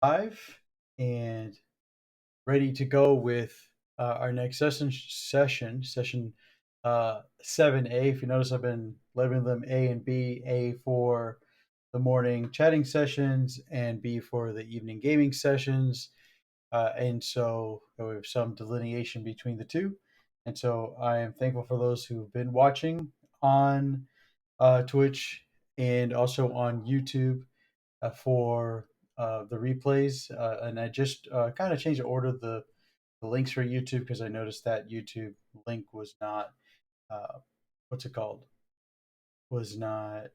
Live and ready to go with our next session 7A. If you notice, I've been labeling them A and B. A for the morning chatting sessions and B for the evening gaming sessions. And so we have some delineation between the two. And so I am thankful for those who've been watching on Twitch and also on YouTube for the replays. And I just kind of changed the order of the links for YouTube because I noticed that YouTube link was not, uh, what's it called? Was not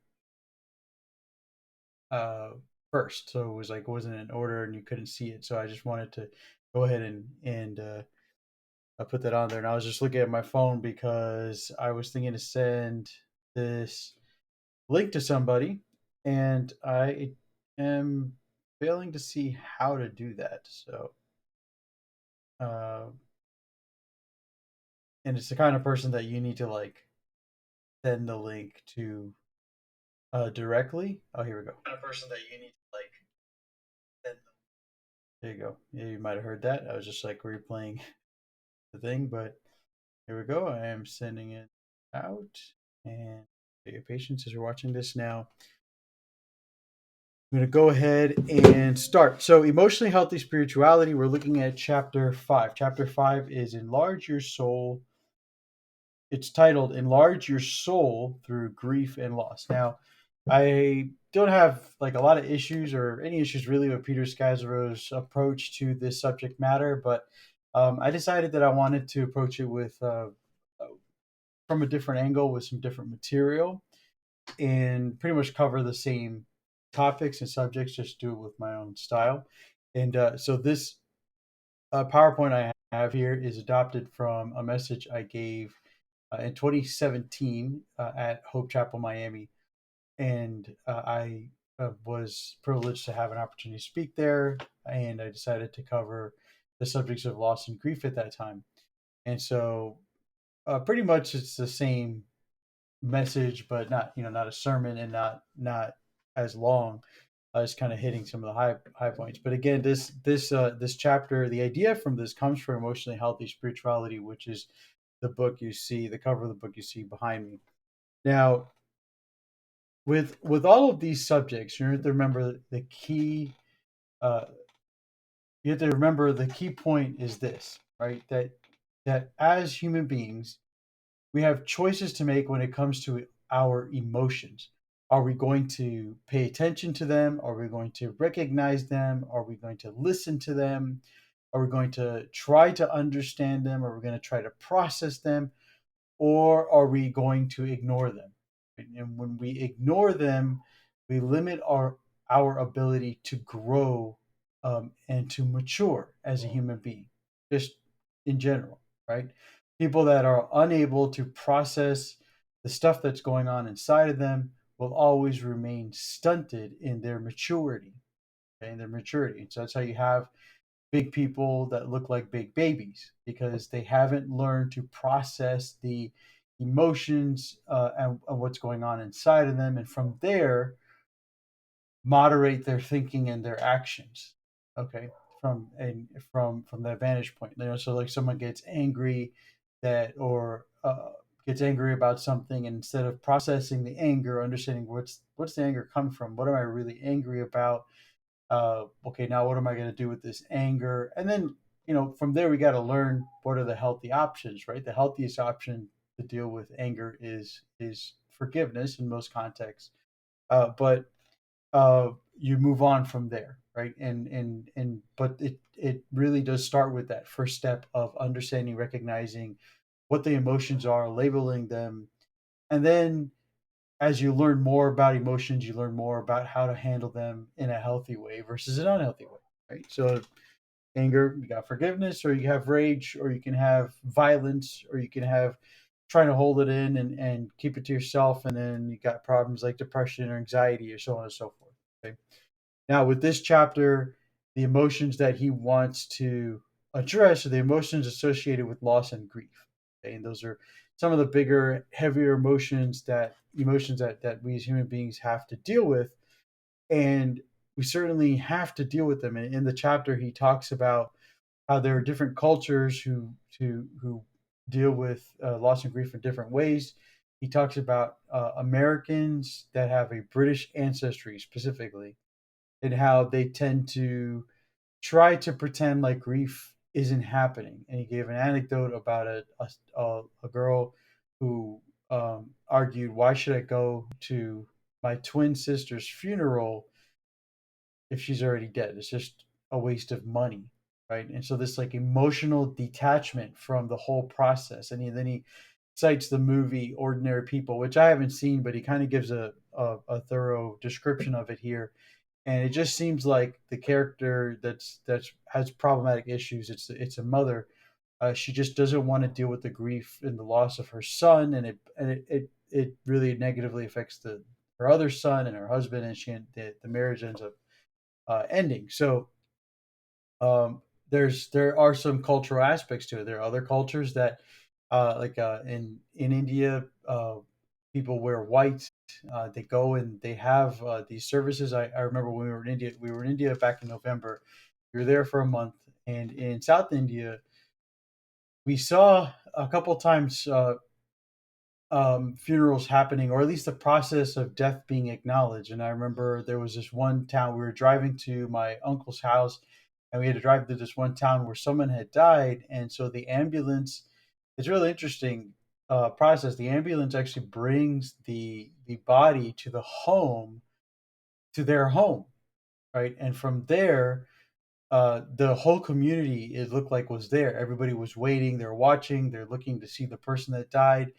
uh, first. So it was like, it wasn't in order and you couldn't see it. So I just wanted to go ahead and I put that on there. And I was just looking at my phone because I was thinking to send this link to somebody, and I am failing to see how to do that. So, uh, and it's the kind of person that you need to like send the link to directly. Oh, here we go. Kind of person that you need to like send. There you go. Yeah, you might have heard that. I was just like replaying the thing, but here we go. I am sending it out, and your patience as you're watching this now. I'm going to go ahead and start. So, emotionally healthy spirituality, we're looking at chapter 5. Chapter 5 is Enlarge Your Soul. It's titled Enlarge Your Soul Through Grief and Loss. Now, I don't have like a lot of issues or any issues really with Peter Scazzero's approach to this subject matter, but I decided that I wanted to approach it with from a different angle with some different material and pretty much cover the same topics and subjects, just do it with my own style. And so this PowerPoint I have here is adopted from a message I gave in 2017 at Hope Chapel, Miami. And I was privileged to have an opportunity to speak there. And I decided to cover the subjects of loss and grief at that time. And so pretty much it's the same message, but not not a sermon and not as long. As kind of hitting some of the high points. But again, this chapter, the idea from this comes from Emotionally Healthy Spirituality, which is the book you see, the cover of the book you see behind me. Now, with all of these subjects, you have to remember the key. Uh, you have to remember the key point is this, right? That as human beings, we have choices to make when it comes to our emotions. Are we going to pay attention to them? Are we going to recognize them? Are we going to listen to them? Are we going to try to understand them? Are we going to try to process them? Or are we going to ignore them? And when we ignore them, we limit our ability to grow and to mature as a human being, just in general, right? People that are unable to process the stuff that's going on inside of them will always remain stunted in their maturity, okay, in their maturity. So that's how you have big people that look like big babies because they haven't learned to process the emotions and what's going on inside of them, and from there moderate their thinking and their actions. Okay, from that vantage point, so like someone gets angry that or gets angry about something, and instead of processing the anger, understanding what's the anger come from, what am I really angry about, okay, now what am I going to do with this anger? And then, from there, we got to learn what are the healthy options, right? The healthiest option to deal with anger is forgiveness in most contexts. But you move on from there, right? And but it really does start with that first step of understanding, recognizing what the emotions are, labeling them, and then as you learn more about emotions, you learn more about how to handle them in a healthy way versus an unhealthy way, right? So, anger, you got forgiveness, or you have rage, or you can have violence, or you can have trying to hold it in and keep it to yourself. And then you got problems like depression or anxiety, or so on and so forth. Okay. Now, with this chapter, the emotions that he wants to address are the emotions associated with loss and grief. Okay? And those are some of the bigger, heavier emotions that we as human beings have to deal with. And we certainly have to deal with them. And in the chapter, he talks about how there are different cultures who deal with loss and grief in different ways. He talks about Americans that have a British ancestry specifically, and how they tend to try to pretend like grief isn't happening. And he gave an anecdote about a girl who argued, "Why should I go to my twin sister's funeral if she's already dead? It's just a waste of money." Right. And so this like emotional detachment from the whole process. And then he cites the movie Ordinary People, which I haven't seen, but he kind of gives a thorough description of it here. And it just seems like the character that's has problematic issues. It's a mother. She just doesn't want to deal with the grief and the loss of her son, and it really negatively affects the her other son and her husband, and the marriage ends up ending. So there are some cultural aspects to it. There are other cultures that in India, people wear white. They go and they have these services. I remember when we were in India. We were in India back in November. We were there for a month, and in South India, we saw a couple times funerals happening, or at least the process of death being acknowledged. And I remember there was this one town we were driving to my uncle's house, and we had to drive to this one town where someone had died, and so the ambulance. It's really interesting process. The ambulance actually brings the body to the home, to their home, right? And from there, the whole community it looked like was there. Everybody was waiting. They're watching. They're looking to see the person that died,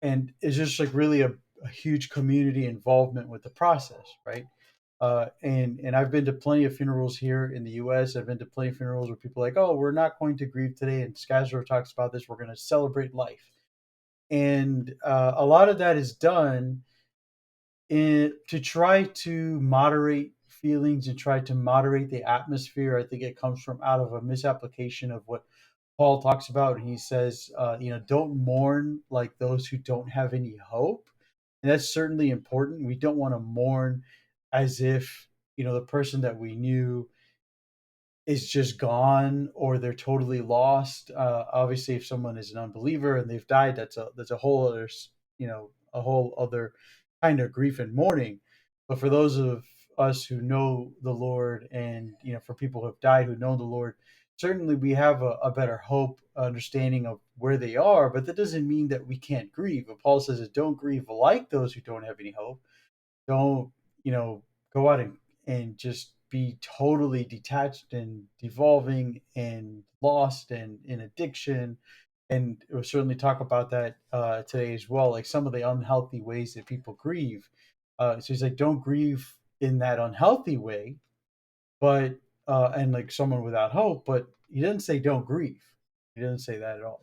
and it's just like really a huge community involvement with the process, right? And I've been to plenty of funerals here in the U.S. I've been to plenty of funerals where people are like, oh, we're not going to grieve today, and Skazro talks about this. We're going to celebrate life, and a lot of that is done to try to moderate feelings and try to moderate the atmosphere. I think it comes from out of a misapplication of what Paul talks about. He says, don't mourn like those who don't have any hope. And that's certainly important. We don't want to mourn as if, the person that we knew is just gone or they're totally lost. Obviously, if someone is an unbeliever and they've died, that's a whole other, a whole other kind of grief and mourning. But for those of us who know the Lord, and for people who have died who know the Lord, certainly we have a better hope, understanding of where they are. But that doesn't mean that we can't grieve. But Paul says, "Don't grieve like those who don't have any hope." Don't go out and just be totally detached and devolving and lost and in addiction. And we'll certainly talk about that today as well, like some of the unhealthy ways that people grieve. So he's like, don't grieve in that unhealthy way, but and like someone without hope. But he doesn't say don't grieve. He doesn't say that at all.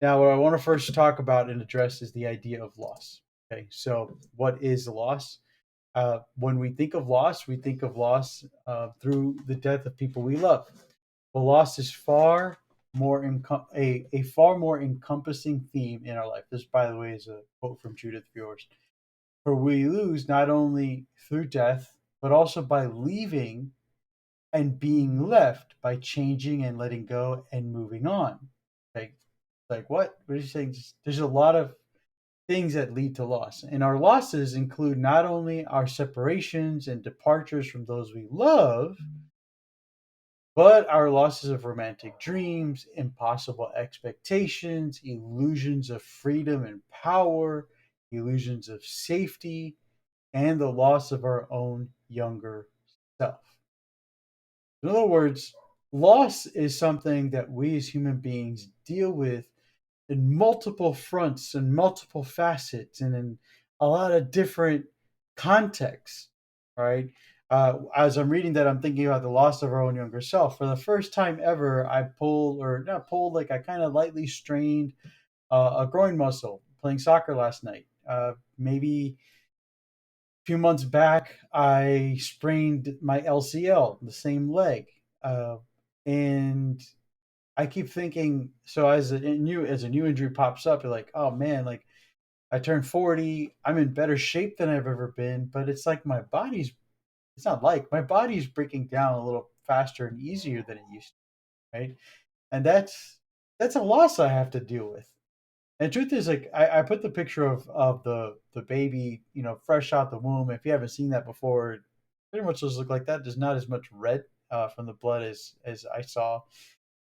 Now, what I want to first talk about and address is the idea of loss. Okay, so what is loss? When we think of loss, we think of loss through the death of people we love. But loss is far more a far more encompassing theme in our life. This, by the way, is a quote from Judith Viors. For we lose not only through death, but also by leaving and being left, by changing and letting go and moving on. Like what? What are you saying? There's a lot of things that lead to loss. And our losses include not only our separations and departures from those we love, but our losses of romantic dreams, impossible expectations, illusions of freedom and power, illusions of safety, and the loss of our own younger self. In other words, loss is something that we as human beings deal with in multiple fronts and multiple facets and in a lot of different contexts, right? As I'm reading that, I'm thinking about the loss of our own younger self. For the first time ever, I pulled, or not pulled, like I kind of lightly strained a groin muscle playing soccer last night. Maybe a few months back, I sprained my LCL, the same leg. And I keep thinking, so as a new injury pops up, you're like, oh man, like I turned 40, I'm in better shape than I've ever been, but it's like my body's It's not like my body's breaking down a little faster and easier than it used to, right? And that's a loss I have to deal with. And truth is, like I put the picture of the baby, fresh out the womb. If you haven't seen that before, it pretty much does look like that. There's not as much red from the blood as I saw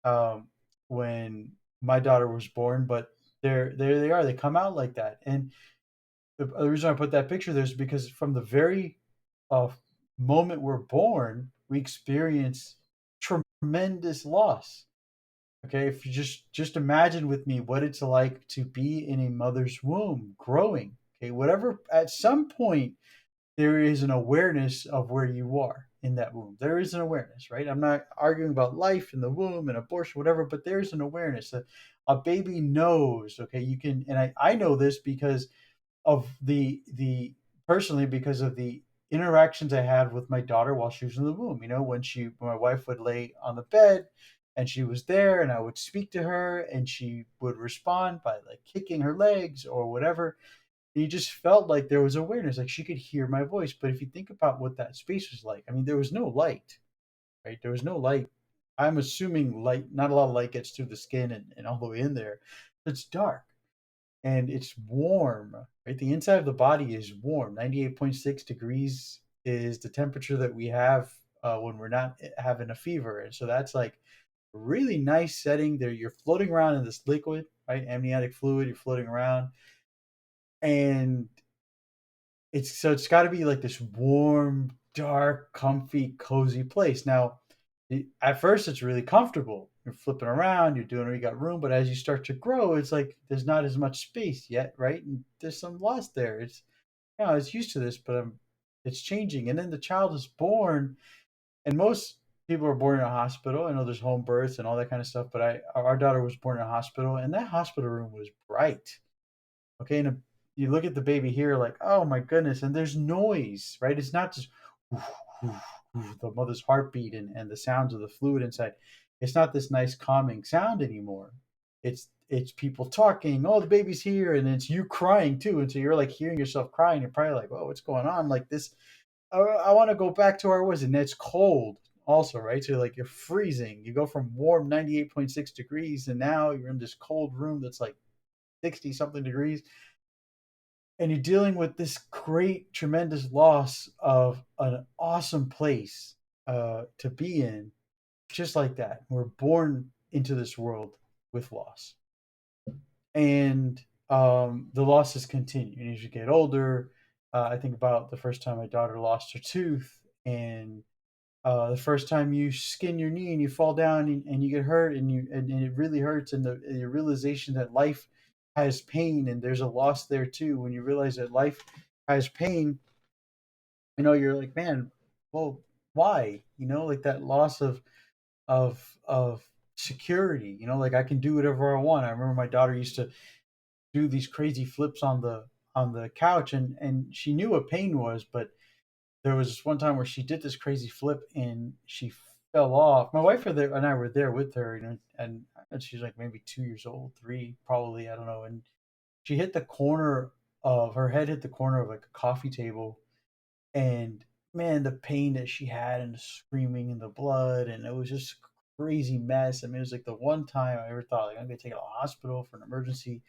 um, when my daughter was born, but there they are. They come out like that. And the reason I put that picture there is because from the very uh, moment we're born, we experience tremendous loss. Okay, if you just imagine with me what it's like to be in a mother's womb, growing. Okay, whatever. At some point, there is an awareness of where you are in that womb. There is an awareness, right? I'm not arguing about life in the womb and abortion, whatever, but there's an awareness that a baby knows. Okay, you can, and I know this because of the personally because of the interactions I had with my daughter while she was in the womb. When my wife would lay on the bed and she was there and I would speak to her and she would respond by like kicking her legs or whatever. And you just felt like there was awareness, like she could hear my voice. But if you think about what that space was like, I mean, there was no light, right? There was no light. I'm assuming light, not a lot of light gets through the skin and all the way in there. It's dark and it's warm, right? The inside of the body is warm. 98.6 degrees is the temperature that we have when we're not having a fever. And so that's like a really nice setting there. You're floating around in this liquid, right? Amniotic fluid, you're floating around. And it's got to be like this warm, dark, comfy, cozy place. Now, at first, it's really comfortable. You're flipping around, you're doing, you got room, but as you start to grow, it's like there's not as much space yet, right? And there's some loss there. It's used to this, but it's changing. And then the child is born, and most people are born in a hospital. I know there's home births and all that kind of stuff, but our daughter was born in a hospital, and that hospital room was bright. Okay, and you look at the baby here, like, oh my goodness, and there's noise, right? It's not just the mother's heartbeat and the sounds of the fluid inside. It's not this nice calming sound anymore. It's people talking. Oh, the baby's here, and it's you crying too, and so you're like hearing yourself crying. You're probably like, oh, what's going on? Like this, I want to go back to where I was, and it's cold also, right? So like you're freezing. You go from warm 98.6 degrees, and now you're in this cold room that's like 60 something degrees, and you're dealing with this great tremendous loss of an awesome place to be in, just like that. We're born into this world with loss, and the losses continue. And as you get older, I think about the first time my daughter lost her tooth, and the first time you skin your knee and you fall down and you get hurt, and it really hurts, and the realization that life has pain and there's a loss there too. When you realize that life has pain, you're like, man, well, why? Like that loss of security. Like I can do whatever I want. I remember my daughter used to do these crazy flips on the couch, and she knew what pain was, but there was this one time where she did this crazy flip and she fell off. My wife and I were there with her, and she's like maybe 2 years old, three probably, I don't know. And she hit the corner of her head hit the corner of like a coffee table, and man, the pain that she had and the screaming and the blood, and it was just a crazy mess. I mean, it was like the one time I ever thought like I'm gonna take her to the hospital for an emergency.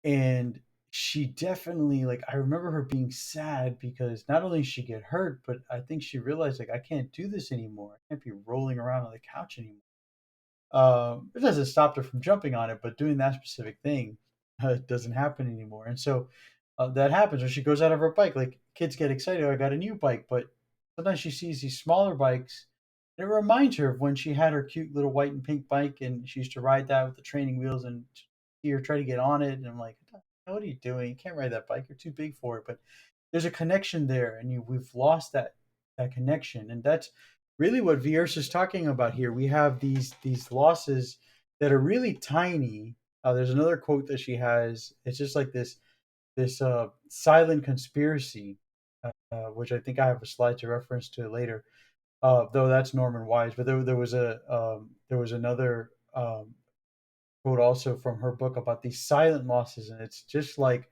And she definitely, like, I remember her being sad because not only did she get hurt, but I think she realized like I can't do this anymore. I can't be rolling around on the couch anymore. It doesn't stop her from jumping on it, but doing that specific thing doesn't happen anymore. And so that happens when she goes out of her bike. Like kids get excited, "Oh, I got a new bike," but sometimes she sees these smaller bikes. And it reminds her of when she had her cute little white and pink bike, and she used to ride that with the training wheels, and see her try to get on it, and I'm like, "What are you doing? You can't ride that bike. You're too big for it." But there's a connection there, and we've lost that connection, and that's really what Vierce is talking about here. We have these losses that are really tiny. There's another quote that she has. It's just like this silent conspiracy, which I think I have a slide to reference to later. Though that's Norman Wise, but there was another quote also from her book about these silent losses, and it's just like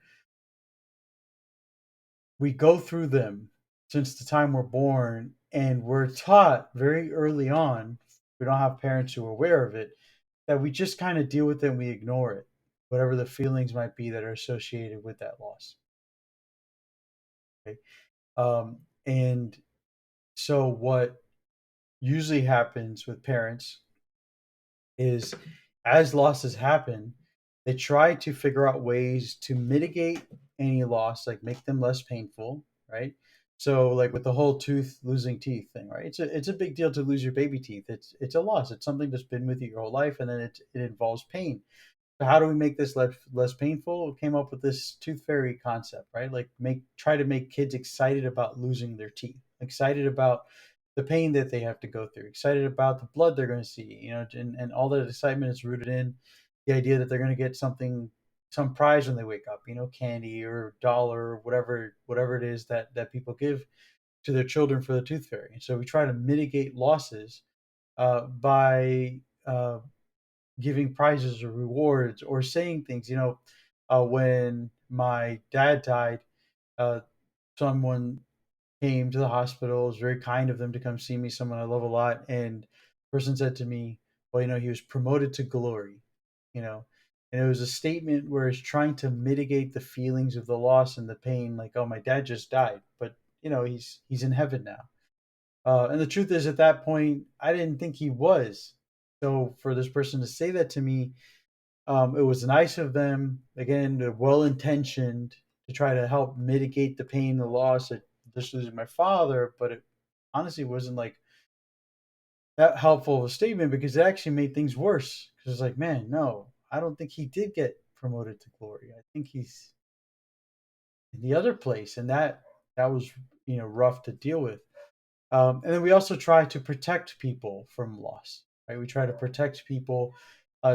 we go through them since the time we're born, and we're taught very early on. We don't have parents who are aware of it, that we just kind of deal with it and we ignore it, whatever the feelings might be that are associated with that loss. Okay? And so, what usually happens with parents is as losses happen, they try to figure out ways to mitigate any loss, like make them less painful, right? So, like with the whole tooth losing teeth thing, right? It's a big deal to lose your baby teeth. It's a loss. It's something that's been with you your whole life, and then it involves pain. So how do we make this less painful? We came up with this tooth fairy concept, right? Like try to make kids excited about losing their teeth, excited about the pain that they have to go through, excited about the blood they're going to see, and all that excitement is rooted in the idea that they're going to get something, some prize when they wake up, candy or dollar or whatever it is that people give to their children for the tooth fairy. And so we try to mitigate losses by giving prizes or rewards or saying things. When my dad died, uh, someone came to the hospital. It was very kind of them to come see me, someone I love a lot. And the person said to me, well, he was promoted to glory, you know. And it was a statement where it's trying to mitigate the feelings of the loss and the pain, like, oh, my dad just died, but he's in heaven now. And the truth is, at that point, I didn't think he was. So for this person to say that to me, it was nice of them. Again, they're well intentioned to try to help mitigate the pain, the loss of just losing my father. But it honestly wasn't like that helpful of a statement because it actually made things worse. Because it's like, man, no, I don't think he did get promoted to glory. I think he's in the other place, and that was rough to deal with. And then we also try to protect people from loss, right? We try to protect people.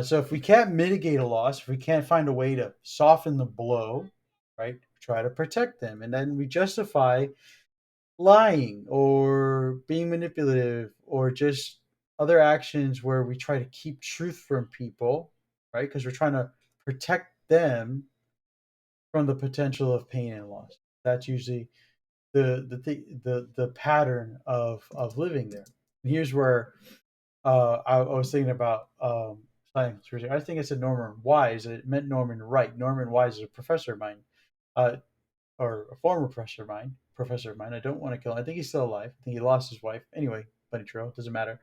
So if we can't mitigate a loss, if we can't find a way to soften the blow, right? We try to protect them. And then we justify lying or being manipulative or just other actions where we try to keep truth from people, right? Because we're trying to protect them from the potential of pain and loss. That's usually the pattern of living there. And here's where I was thinking about science. I think I said Norman Wise. It meant Norman Wright. Norman Wise is a professor of mine, uh, or a former professor of mine. Professor of mine. I don't want to kill him. I think he's still alive. I think he lost his wife. Anyway, Bunny Trail doesn't matter.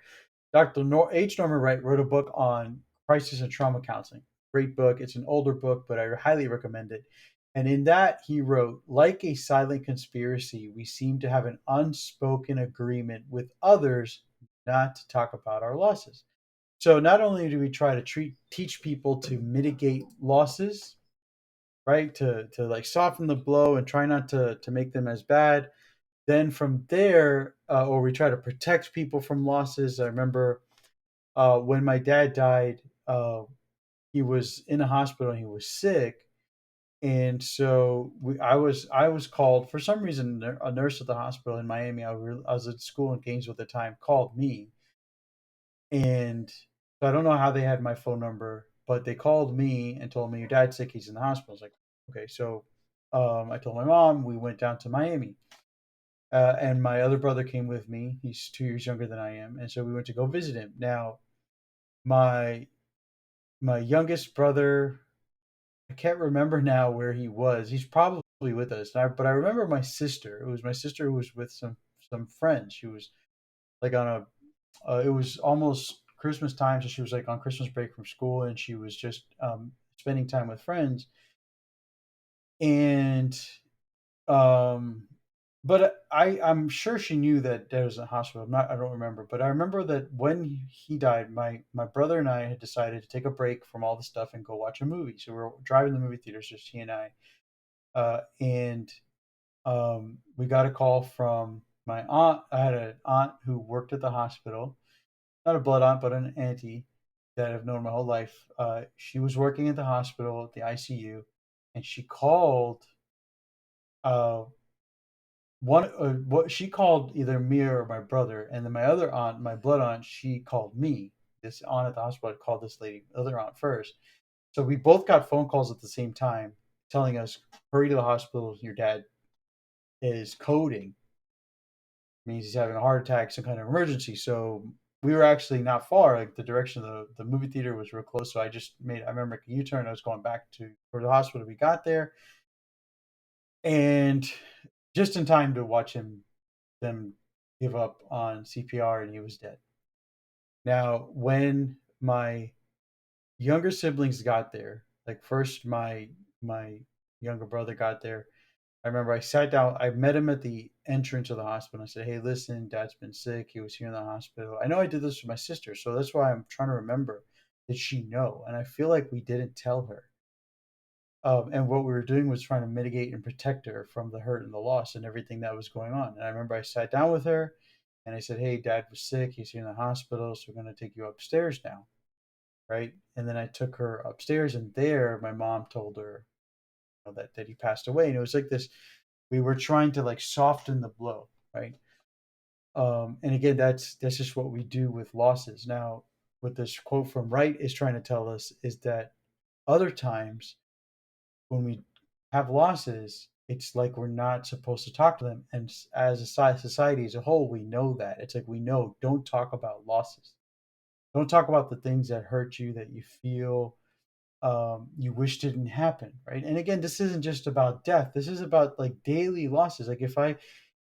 Dr. H. Norman Wright wrote a book on crisis and trauma counseling. Great book. It's an older book, but I highly recommend it. And in that, he wrote, like a silent conspiracy, we seem to have an unspoken agreement with others not to talk about our losses. So not only do we try to teach people to mitigate losses, right, to like soften the blow and try not to make them as bad. Then from there, or we try to protect people from losses. I remember when my dad died, he was in a hospital and he was sick, and so I was called for some reason. A nurse at the hospital in Miami. I was at school in Gainesville at the time. Called me, and so I don't know how they had my phone number, but they called me and told me your dad's sick. He's in the hospital. I was like, okay. So I told my mom. We went down to Miami. And my other brother came with me. He's 2 years younger than I am, and so we went to go visit him. Now, my my youngest brother, I can't remember now where he was. He's probably with us, but I remember my sister. It was my sister who was with some friends. She was like on a. It was almost Christmas time, so she was like on Christmas break from school, and she was just spending time with friends. And Um, but I'm sure she knew that there was a hospital. I don't remember, but I remember that when he died, my brother and I had decided to take a break from all the stuff and go watch a movie. So we were driving the movie theaters, just he and I. And we got a call from my aunt. I had an aunt who worked at the hospital, not a blood aunt, but an auntie that I've known my whole life. She was working at the hospital at the ICU, and she called uh, one what she called either me or my brother, and then my other aunt, my blood aunt, she called me. This aunt at the hospital had called this lady, other aunt, first. So we both got phone calls at the same time telling us, hurry to the hospital, your dad is coding. means he's having a heart attack, some kind of emergency. So we were actually not far. Like the direction of the movie theater was real close. So I remember making a U-turn. I was going back for the hospital. We got there and just in time to watch them give up on CPR and he was dead. Now, when my younger siblings got there, like first my younger brother got there, I remember I sat down. I met him at the entrance of the hospital. I said, "Hey, listen, Dad's been sick. He was here in the hospital. I know I did this for my sister, so that's why I'm trying to remember. Did she know?" And I feel like we didn't tell her. And what we were doing was trying to mitigate and protect her from the hurt and the loss and everything that was going on. And I remember I sat down with her, and I said, "Hey, Dad was sick. He's here in the hospital, so we're going to take you upstairs now, right?" And then I took her upstairs, and there, my mom told her that he passed away, and it was like this. We were trying to like soften the blow, right? And again, that's just what we do with losses. Now, what this quote from Wright is trying to tell us is that other times when we have losses, it's like we're not supposed to talk to them. And as a society as a whole, we know that. It's like we know don't talk about losses. Don't talk about the things that hurt you, that you feel you wish didn't happen, right? And again, this isn't just about death. This is about like daily losses. Like if I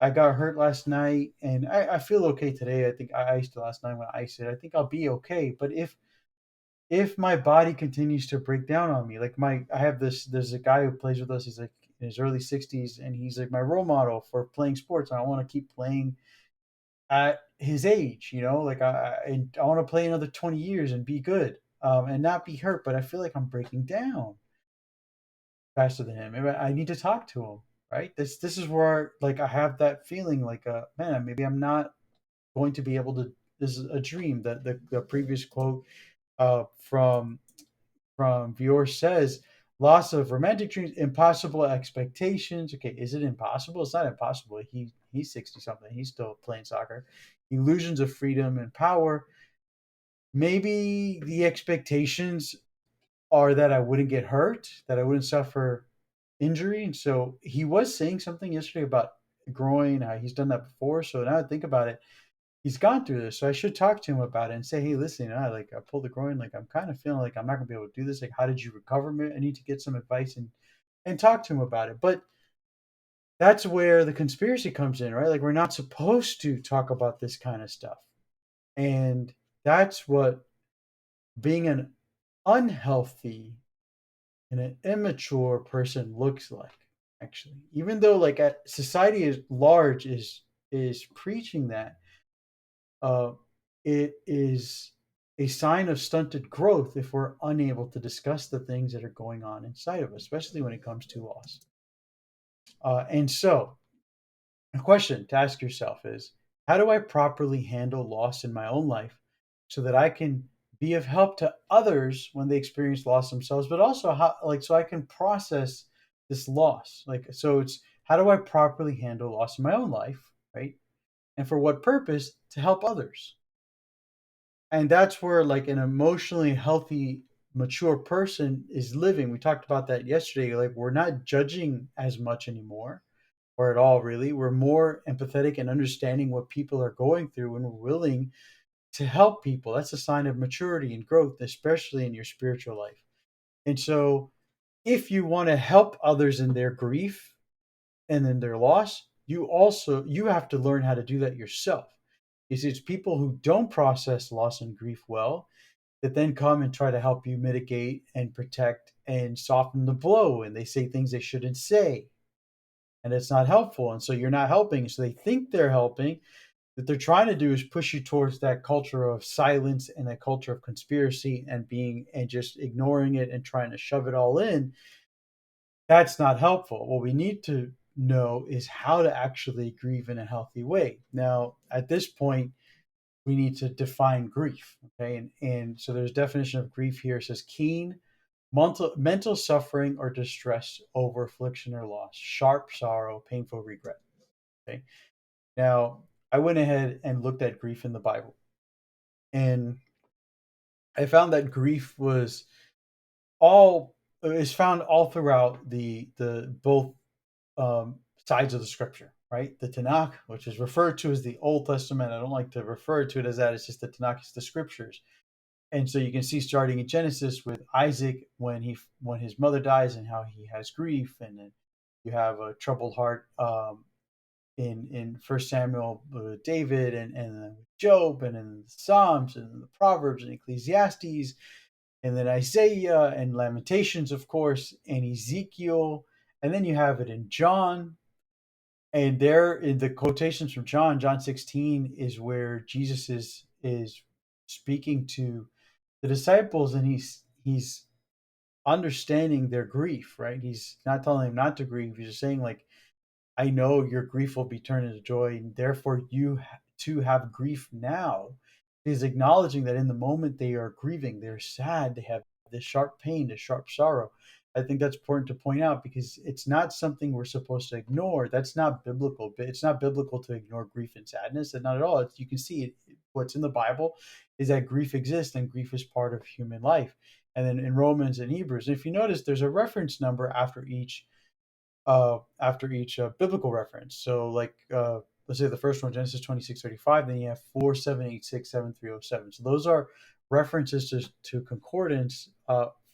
got hurt last night and I feel okay today. I think I iced it last night when I iced it. I think I'll be okay. But if my body continues to break down on me, like I have there's a guy who plays with us, he's like in his early 60s and he's like my role model for playing sports. And I want to keep playing at his age, like I want to play another 20 years and be good. And not be hurt, but I feel like I'm breaking down faster than him. Maybe I need to talk to him, right? This is where like I have that feeling like man, maybe I'm not going to be able to. This is a dream. That the previous quote from Vior says, "Loss of romantic dreams, impossible expectations." Okay, is it impossible? It's not impossible. He's 60 something. He's still playing soccer. Illusions of freedom and power. Maybe the expectations are that I wouldn't get hurt, that I wouldn't suffer injury. And so he was saying something yesterday about growing. He's done that before. So now I think about it, he's gone through this. So I should talk to him about it and say, hey, listen, I pulled the groin. Like I'm kind of feeling like I'm not gonna be able to do this. Like, how did you recover? I need to get some advice and talk to him about it. But that's where the conspiracy comes in, right? Like we're not supposed to talk about this kind of stuff. And that's what being an unhealthy and an immature person looks like, actually, even though like society is large is preaching that uh it is a sign of stunted growth if we're unable to discuss the things that are going on inside of us, especially when it comes to loss. And so a question to ask yourself is, how do I properly handle loss in my own life so that I can be of help to others when they experience loss themselves, but also how like so I can process this loss. Like so it's how do I properly handle loss in my own life, right? And for what purpose? To help others. And that's where like an emotionally healthy mature person is living. We talked about that yesterday. Like we're not judging as much anymore or at all really. We're more empathetic and understanding what people are going through and we're willing to help people. That's a sign of maturity and growth, especially in your spiritual life. And so if you want to help others in their grief and in their loss, you have to learn how to do that yourself. You see, it's people who don't process loss and grief well that then come and try to help you mitigate and protect and soften the blow. And they say things they shouldn't say. And it's not helpful. And so you're not helping. So they think they're helping. That they're trying to do is push you towards that culture of silence and a culture of conspiracy and being and just ignoring it and trying to shove it all in. That's not helpful. What we need to know is how to actually grieve in a healthy way. Now, at this point, we need to define grief. Okay. And so there's a definition of grief here. It says keen mental suffering or distress over affliction or loss, sharp sorrow, painful regret. Okay. Now, I went ahead and looked at grief in the Bible. And I found that grief was all is found all throughout the both sides of the scripture, right? The Tanakh, which is referred to as the Old Testament. I don't like to refer to it as that. It's just the Tanakh, it's the scriptures. And so you can see starting in Genesis with Isaac when his mother dies and how he has grief, and then you have a troubled heart in First Samuel with David, and then Job, and in the Psalms and the Proverbs and Ecclesiastes, and then Isaiah and Lamentations, of course, and Ezekiel, and then you have it in John. And there in the quotations from John 16 is where Jesus is speaking to the disciples, and he's understanding their grief, right? He's not telling them not to grieve. He's just saying, like, I know your grief will be turned into joy, and therefore you too have grief now. He's acknowledging that in the moment they are grieving, they're sad, they have this sharp pain, this sharp sorrow. I think that's important to point out because it's not something we're supposed to ignore. That's not biblical. But it's not biblical to ignore grief and sadness, and not at all. You can see it, what's in the Bible is that grief exists and grief is part of human life. And then in Romans and Hebrews, if you notice, there's a reference number after each biblical reference. So, like, let's say the first one, Genesis 26:35, then you have 47867307. So those are references to concordance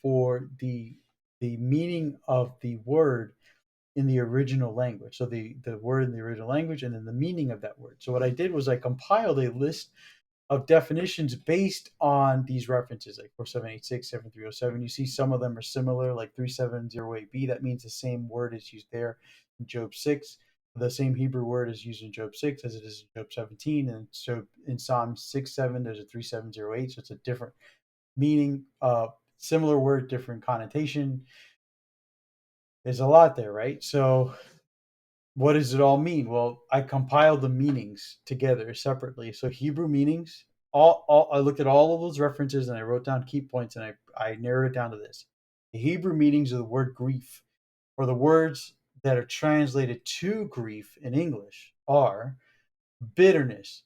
for the meaning of the word in the original language. So the word in the original language and then the meaning of that word. So what I did was I compiled a list of definitions based on these references, like 4786, 7307. You see some of them are similar, like 3708b. That means the same word is used there in Job 6. The same Hebrew word is used in Job 6 as it is in Job 17. And so in Psalm 6:7, there's a 3708. So it's a different meaning, similar word, different connotation. There's a lot there, right? So what does it all mean? Well, I compiled the meanings together separately. So Hebrew meanings, all I looked at all of those references and I wrote down key points, and I narrowed it down to this. The Hebrew meanings of the word grief, or the words that are translated to grief in English, are bitterness.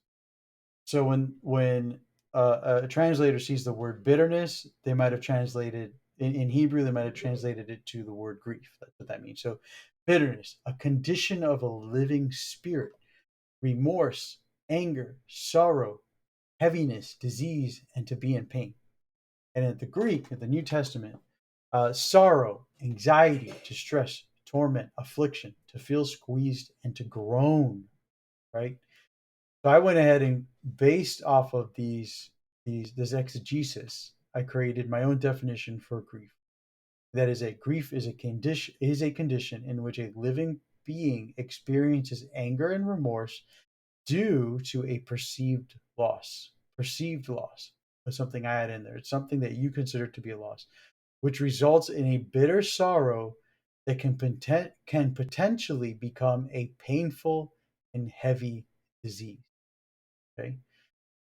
So when a translator sees the word bitterness, they might have translated in Hebrew, they might have translated it to the word grief. That's what that means. So bitterness, a condition of a living spirit, remorse, anger, sorrow, heaviness, disease, and to be in pain. And in the Greek, in the New Testament, sorrow, anxiety, distress, torment, affliction, to feel squeezed, and to groan, right? So I went ahead and based off of this exegesis, I created my own definition for grief. That is, a grief is a condition in which a living being experiences anger and remorse due to a perceived loss. Perceived loss was something I had in there. It's something that you consider to be a loss, which results in a bitter sorrow that can potentially become a painful and heavy disease. Okay.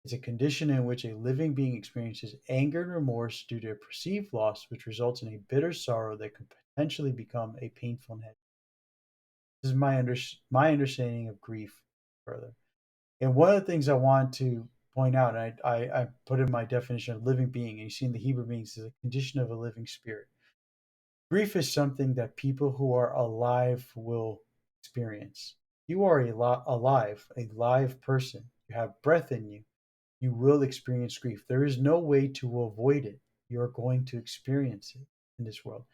It's a condition in which a living being experiences anger and remorse due to a perceived loss, which results in a bitter sorrow that could potentially become a painful and heavy. This is my understanding of grief further. And one of the things I want to point out, and I put in my definition of living being, and you see in the Hebrew meanings, is a condition of a living spirit. Grief is something that people who are alive will experience. You are alive, a live person. You have breath in you. You will experience grief. There is no way to avoid it. You're going to experience it in this world.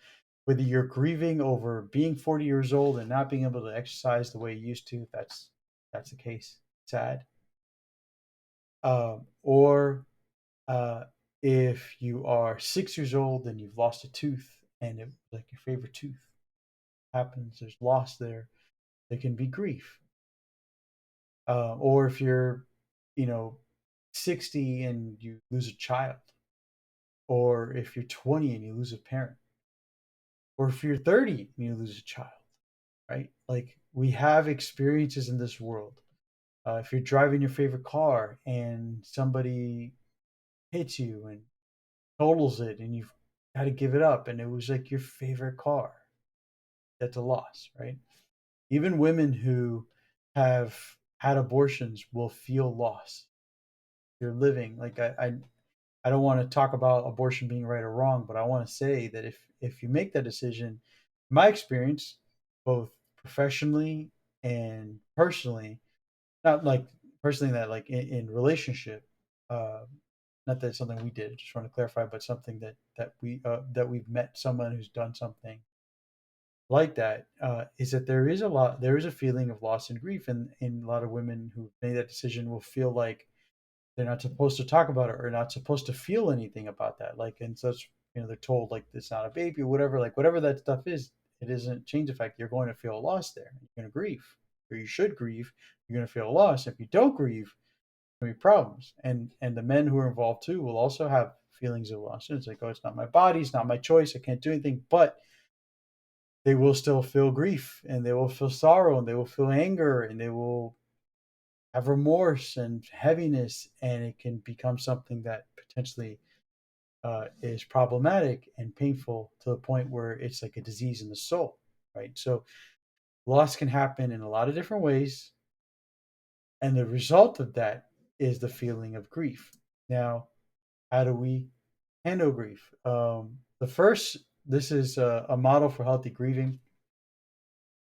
Whether you're grieving over being 40 years old and not being able to exercise the way you used to, that's the case. Sad. Or if you are 6 years old and you've lost a tooth, and it like your favorite tooth happens, there's loss there. There can be grief. Or if you're, you know, 60 and you lose a child, or if you're 20 and you lose a parent, or if you're 30 and you lose a child, right? Like, we have experiences in this world. If you're driving your favorite car and somebody hits you and totals it and you've got to give it up and it was like your favorite car, that's a loss, right? Even women who have had abortions will feel loss. You're living like I don't want to talk about abortion being right or wrong, but I want to say that if you make that decision, my experience, both professionally And personally, not like personally that like in relationship, uh, not that it's something we did. Just want to clarify, but something that we've met someone who's done something like that, is that there is a feeling of loss and grief, and a lot of women who made that decision will feel like they're not supposed to talk about it or not supposed to feel anything about that. Like, and such, they're told like it's not a baby or whatever, like whatever that stuff is, it doesn't change the fact you're going to feel a loss there. You're going to grieve, or you should grieve. You're going to feel a loss. If you don't grieve, there'll be problems. And the men who are involved too will also have feelings of loss. And it's like, oh, it's not my body, it's not my choice, I can't do anything. But they will still feel grief, and they will feel sorrow, and they will feel anger, and they will have remorse and heaviness, and it can become something that potentially is problematic and painful to the point where it's like a disease in the soul, right? So loss can happen in a lot of different ways, and the result of that is the feeling of grief. Now, how do we handle grief? The first, this is a model for healthy grieving,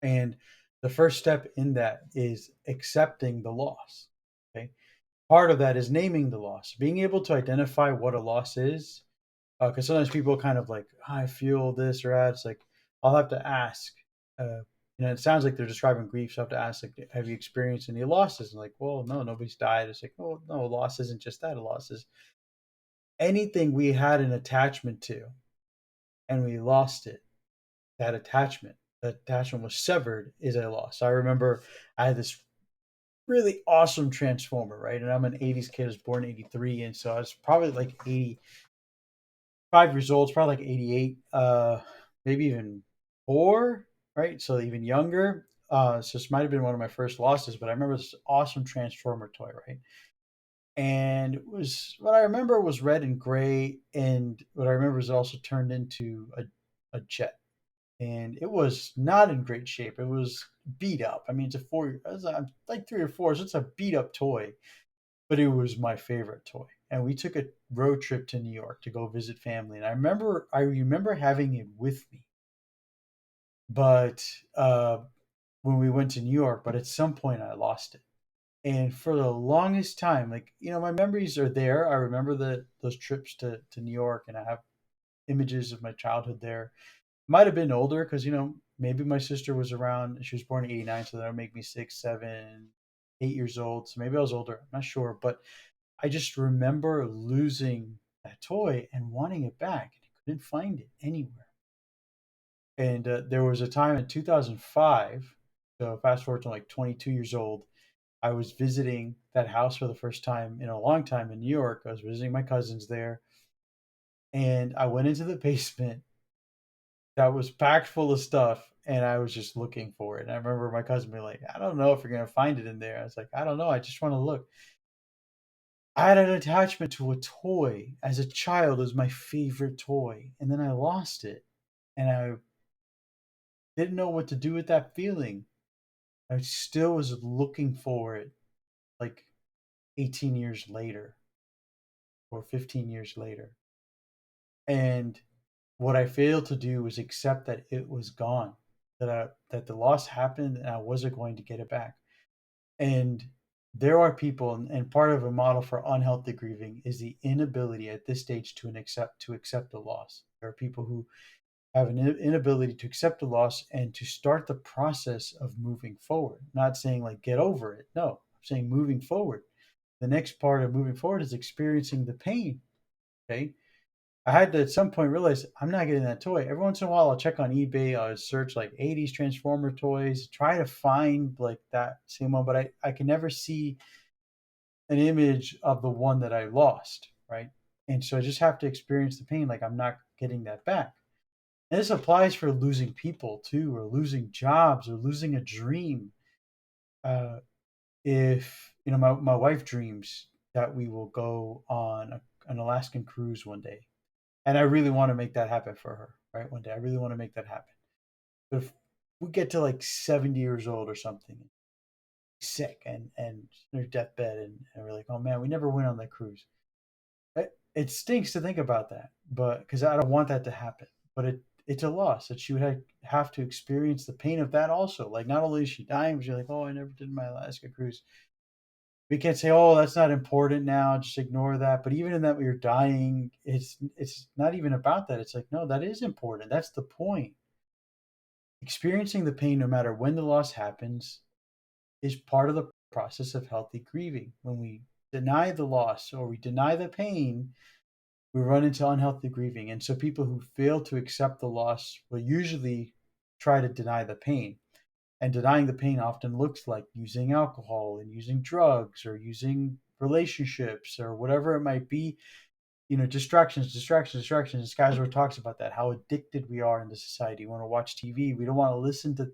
and the first step in that is accepting the loss. Okay, part of that is naming the loss, being able to identify what a loss is. Because sometimes people kind of like, I feel this or that. It's like, I'll have to ask. It sounds like they're describing grief. So I have to ask, like, have you experienced any losses? And like, well, no, nobody's died. It's like, oh, no, a loss isn't just that. A loss is anything we had an attachment to and we lost it. That attachment was severed is a loss. I remember I had this really awesome transformer, right? And I'm an 80s kid. I was born in 83. And so I was probably like 85 years old, it's probably like 88, maybe even four, right? So even younger. So this might have been one of my first losses, but I remember this awesome Transformer toy, right? And it was what I remember was red and gray, and what I remember was also turned into a jet, and it was not in great shape. It was beat up. I mean, I'm like 3 or 4, so it's a beat up toy, but it was my favorite toy. And we took a road trip to New York to go visit family. And I remember having it with me, but when we went to New York, but at some point I lost it. And for the longest time, like, my memories are there. I remember those trips to New York, and I have images of my childhood there. Might have been older because, maybe my sister was around. She was born in 89, so that would make me 6, 7, 8 years old. So maybe I was older. I'm not sure. But I just remember losing that toy and wanting it back, and I couldn't find it anywhere. And there was a time in 2005, so fast forward to like 22 years old, I was visiting that house for the first time in a long time in New York. I was visiting my cousins there, and I went into the basement that was packed full of stuff, and I was just looking for it. And I remember my cousin being like, I don't know if you're going to find it in there. I was like, I don't know. I just want to look. I had an attachment to a toy as a child. It was my favorite toy, and then I lost it, and I didn't know what to do with that feeling. I still was looking for it, like 18 years later or 15 years later. And what I failed to do was accept that it was gone, that the loss happened, and I wasn't going to get it back. And there are people, and part of a model for unhealthy grieving is the inability at this stage to accept a loss. There are people who have an inability to accept a loss and to start the process of moving forward. Not saying like get over it. No, I'm saying moving forward. The next part of moving forward is experiencing the pain. Okay. I had to at some point realize I'm not getting that toy. Every once in a while, I'll check on eBay. I'll search like 80s Transformer toys, try to find like that same one, but I can never see an image of the one that I lost, right? And so I just have to experience the pain like I'm not getting that back. And this applies for losing people too, or losing jobs, or losing a dream. Uh, if my wife dreams that we will go on an Alaskan cruise one day, and I really want to make that happen for her, right? One day, I really want to make that happen. But if we get to like 70 years old or something, sick and in her deathbed, and we're like, oh man, we never went on that cruise. It stinks to think about that, but because I don't want that to happen. But it's a loss that she would have to experience the pain of that also. Like, not only is she dying, but she's like, oh, I never did my Alaska cruise. We can't say, oh, that's not important now, just ignore that. But even in that, we are dying, it's not even about that. It's like, no, that is important. That's the point. Experiencing the pain, no matter when the loss happens, is part of the process of healthy grieving. When we deny the loss or we deny the pain, we run into unhealthy grieving. And so people who fail to accept the loss will usually try to deny the pain. And denying the pain often looks like using alcohol and using drugs or using relationships or whatever it might be. Distractions, distractions, distractions. Skysworth talks about that, how addicted we are in the society. We want to watch TV. We don't want to listen to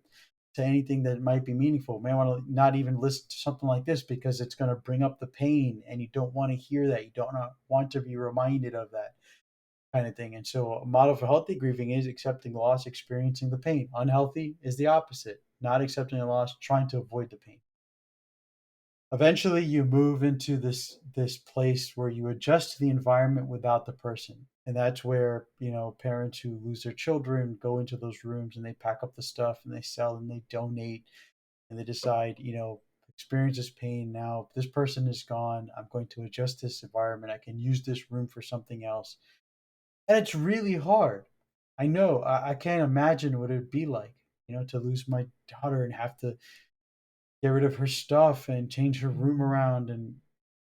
anything that might be meaningful. We may want to not even listen to something like this because it's going to bring up the pain, and you don't want to hear that. You don't want to be reminded of that kind of thing. And so, a model for healthy grieving is accepting loss, experiencing the pain. Unhealthy is the opposite, not accepting the loss, trying to avoid the pain. Eventually, you move into this place where you adjust to the environment without the person, and that's where parents who lose their children go into those rooms and they pack up the stuff and they sell and they donate and they decide, experience this pain now. This person is gone. I'm going to adjust this environment. I can use this room for something else. And it's really hard. I know. I can't imagine what it would be like, to lose my daughter and have to get rid of her stuff and change her room around,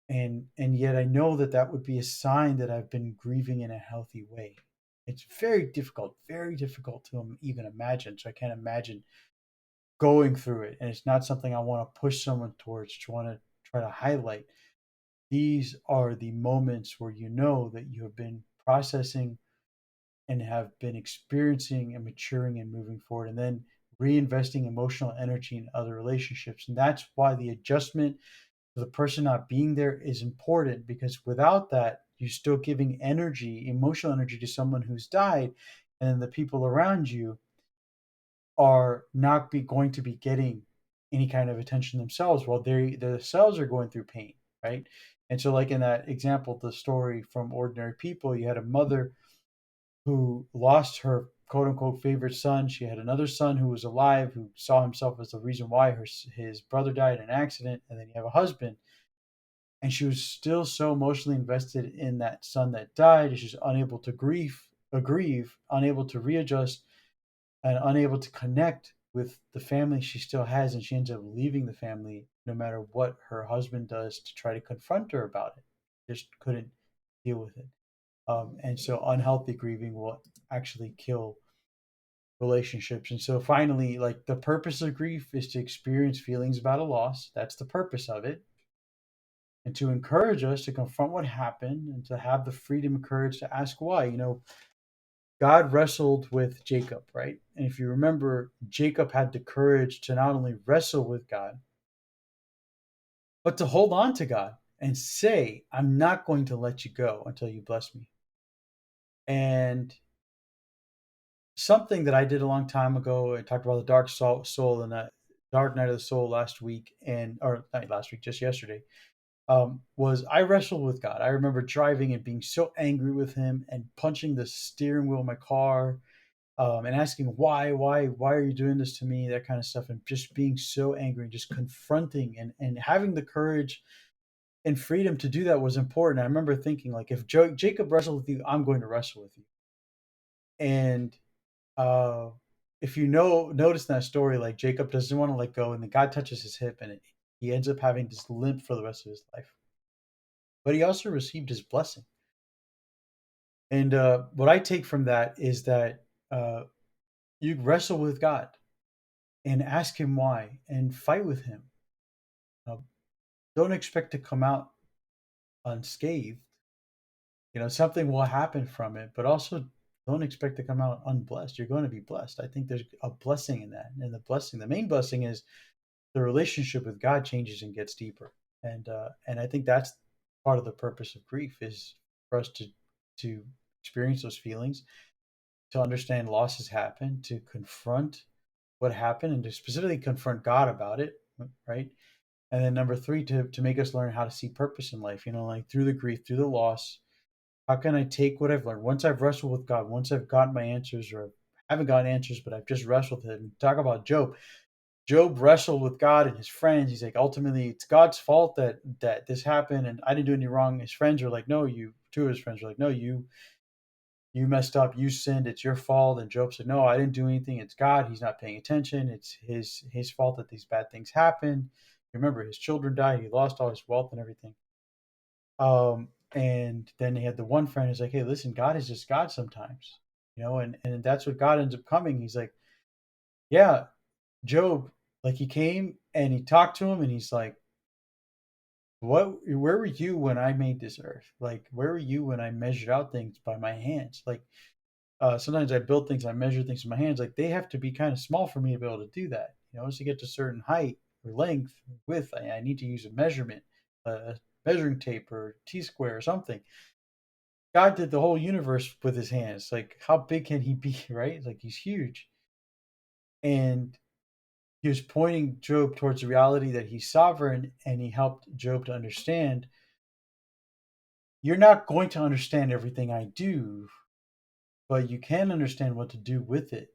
and yet I know that that would be a sign that I've been grieving in a healthy way. It's very difficult to even imagine. So I can't imagine going through it, and it's not something I want to push someone towards, to want to try to highlight. These are the moments where you know that you have been processing and have been experiencing and maturing and moving forward, and then reinvesting emotional energy in other relationships. And that's why the adjustment to the person not being there is important, because without that, you're still giving energy, emotional energy, to someone who's died, and then the people around you are not going to be getting any kind of attention themselves while they themselves are going through pain, right? And so, like in that example, the story from Ordinary People, you had a mother who lost her quote unquote favorite son. She had another son who was alive, who saw himself as the reason why his brother died in an accident. And then you have a husband, and she was still so emotionally invested in that son that died. She's unable to grieve, unable to readjust, and unable to connect with the family she still has. And she ends up leaving the family no matter what her husband does to try to confront her about it. Just couldn't deal with it. And so unhealthy grieving will actually kill relationships. And so finally, like, the purpose of grief is to experience feelings about a loss. That's the purpose of it. And to encourage us to confront what happened and to have the freedom and courage to ask why. God wrestled with Jacob, right? And if you remember, Jacob had the courage to not only wrestle with God, but to hold on to God and say, I'm not going to let you go until you bless me. And something that I did a long time ago, I talked about the dark soul and that dark night of the soul last week, or not last week, just yesterday, was I wrestled with God. I remember driving and being so angry with Him and punching the steering wheel of my car, and asking why are you doing this to me, that kind of stuff, and just being so angry and just confronting and having the courage and freedom to do that was important. I remember thinking, like, if Jacob wrestled with you, I'm going to wrestle with you. And uh, if you notice in that story, like, Jacob doesn't want to let go, and then God touches his hip, and he ends up having this limp for the rest of his life. But he also received his blessing. And what I take from that is that you wrestle with God and ask Him why and fight with Him. Uh, don't expect to come out unscathed. Something will happen from it, but also don't expect to come out unblessed. You're going to be blessed. I think there's a blessing in that. And the main blessing is the relationship with God changes and gets deeper. And I think that's part of the purpose of grief, is for us to experience those feelings, to understand losses happen, to confront what happened, and to specifically confront God about it, right? And then number three, to make us learn how to see purpose in life. Like, through the grief, through the loss, how can I take what I've learned once I've wrestled with God, once I've gotten my answers or I haven't gotten answers, but I've just wrestled with him. Talk about Job. Job wrestled with God and his friends. He's like, ultimately, it's God's fault that this happened, and I didn't do any wrong. His friends are like, no, you. Two of his friends are like, no, you messed up. You sinned. It's your fault. And Job said, no, I didn't do anything. It's God. He's not paying attention. It's his fault that these bad things happen. Remember, his children died. He lost all his wealth and everything. And then he had the one friend who's like, hey, listen, God is just God sometimes, and that's what God ends up coming. He's like, yeah, Job, like he came and he talked to him and he's like, where were you when I made this earth? Like, where were you when I measured out things by my hands? Like, sometimes I build things, I measure things with my hands. Like, they have to be kind of small for me to be able to do that. To get to a certain height or length, or width, I need to use a measurement, a measuring tape or T-square or something. God did the whole universe with his hands. Like, how big can he be, right? Like, he's huge. And he was pointing Job towards the reality that he's sovereign, and he helped Job to understand, you're not going to understand everything I do, but you can understand what to do with it.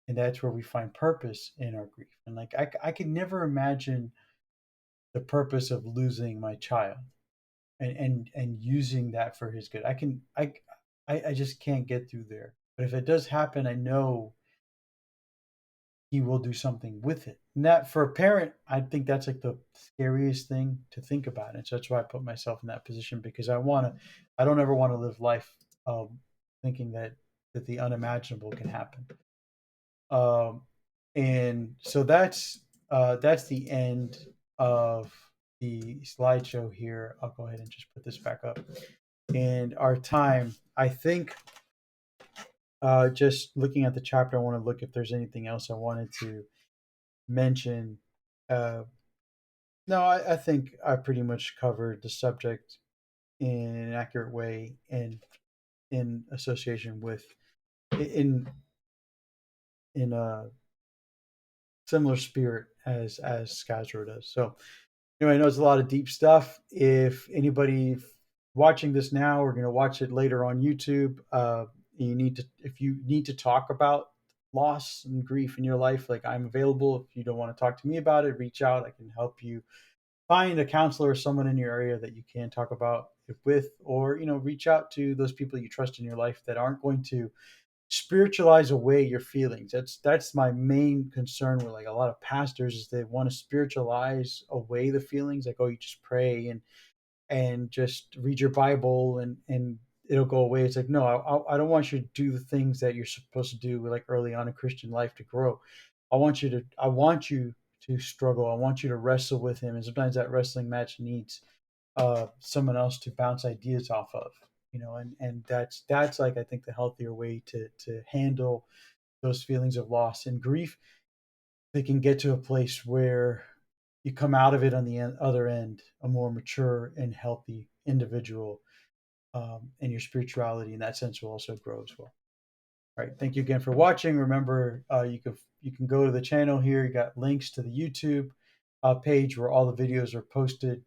And that's where we find purpose in our grief. And like, I can never imagine the purpose of losing my child and using that for his good. I just can't get through there. But if it does happen, I know he will do something with it. And that, for a parent, I think that's like the scariest thing to think about. And so that's why I put myself in that position, because I don't ever want to live life thinking that the unimaginable can happen. Um, and so that's the end of the slideshow here. I'll go ahead and just put this back up. And our time, I think, just looking at the chapter, I want to look if there's anything else I wanted to mention. Uh, no, I think I pretty much covered the subject in an accurate way and in association with in a similar spirit as Skazro does. So anyway, I know it's a lot of deep stuff. If anybody watching this now or going to watch it later on YouTube, if you need to talk about loss and grief in your life, like, I'm available. If you don't want to talk to me about it, reach out. I can help you find a counselor or someone in your area that you can talk about it with, or reach out to those people you trust in your life that aren't going to spiritualize away your feelings. That's my main concern with, like, a lot of pastors, is they want to spiritualize away the feelings. Like, oh, you just pray and just read your Bible and it'll go away. It's like, no, I don't want you to do the things that you're supposed to do, like, early on in Christian life to grow. I want you to struggle. I want you to wrestle with him. And sometimes that wrestling match needs someone else to bounce ideas off of, and that's like, I think, the healthier way to handle those feelings of loss and grief. They can get to a place where you come out of it on the other end a more mature and healthy individual, and your spirituality in that sense will also grow as well. All right, thank you again for watching. Remember, you can go to the channel here. You got links to the YouTube page where all the videos are posted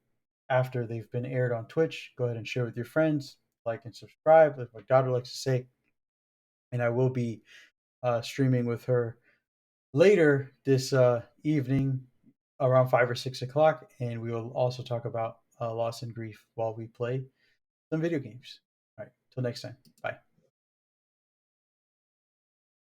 after they've been aired on Twitch. Go ahead and share with your friends, like and subscribe, like my daughter likes to say. And I will be streaming with her later this evening around 5 or 6 o'clock, and we will also talk about loss and grief while we play some video games. All right, till next time. Bye.